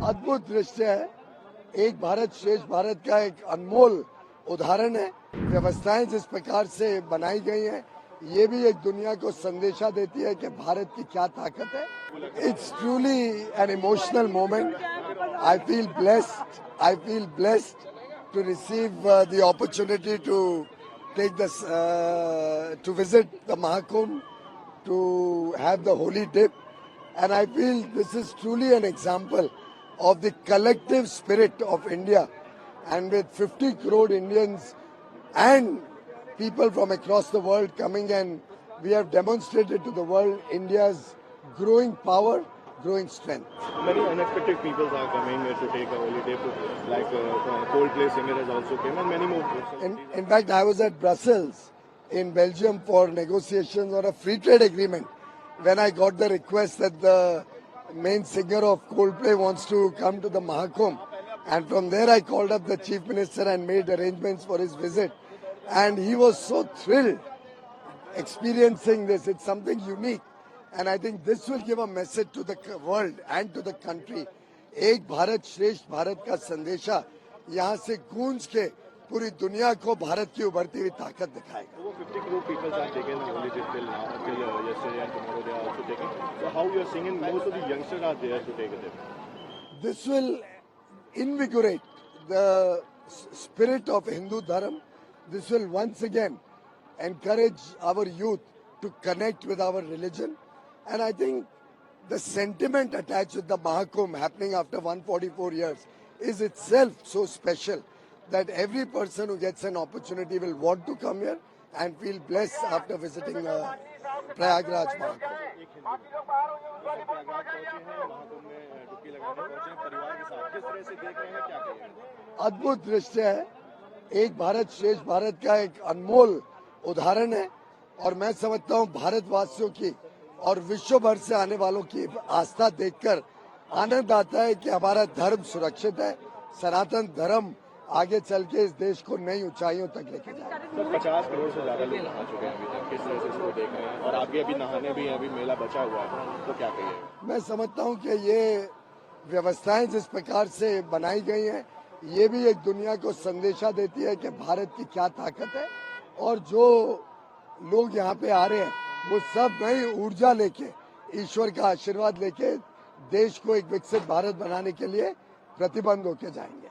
अद्भुत दृश्य है। एक भारत श्रेष्ठ भारत का एक अनमोल उदाहरण है। व्यवस्थाएं जिस प्रकार से बनाई गई हैं, ये भी एक दुनिया को संदेशा देती है कि भारत की क्या ताकत है। It's truly an emotional moment. I feel blessed to receive the opportunity to take this to visit the Mahakumbh, to have the holy dip, and I feel this is truly an example of the collective spirit of India. And with 50 crore Indians and people from across the world coming, and we have demonstrated to the world India's growing power, growing strength. Many unexpected people are coming to take a holiday, like Coldplay singer has also came, and many more. In fact, I was at Brussels in Belgium for negotiations on a free trade agreement when I got the request that the main singer of Coldplay wants to come to the Mahakumbh. And from there I called up the Chief Minister and made arrangements for his visit. And he was so thrilled experiencing this. It's something unique. And I think this will give a message to the world and to the country. एक भारत श्रेष्ठ भारत का संदेशा यहाँ से गूंज के पूरी दुनिया को भारत की उभरती हुई ताकत दिखाएगा। 50 crore people are taken a holiday till yesterday and tomorrow they are also taking. So how you are seeing most of the youngsters are there to take it? This will invigorate the spirit of Hindu Dharma. This will once again encourage our youth to connect with our religion. And I think the sentiment attached with the Mahakumbh happening after 144 years is itself so special that every person who gets an opportunity will want to come here and feel blessed after visiting Prayagraj Mahakumbh. अद्भुत दृश्य है। एक भारत श्रेष्ठ भारत का एक अनमोल उदाहरण है और मैं समझता हूँ भारतवासियों की और विश्व भर से आने वालों की आस्था देखकर आनंद आता है कि हमारा धर्म सुरक्षित है। सनातन धर्म आगे चल के इस देश को नई ऊंचाइयों तक लेके जाएगा। तो 50 करोड़ से ज्यादा लोग नहा चुके हैं अभी तक, किस तरह से इसको देख रहे हैं? और आगे अभी नहाने भी अभी मेला बचा हुआ है, तो क्या कहिए? मैं समझता हूँ कि ये व्यवस्थाएं जिस प्रकार से बनाई गई हैं, ये भी एक दुनिया को संदेशा देती है कि भारत की क्या ताकत है। और जो लोग यहाँ पे आ रहे हैं वो सब नई ऊर्जा लेके, ईश्वर का आशीर्वाद लेके देश को एक विकसित भारत बनाने के लिए प्रतिबद्ध होके जाएंगे।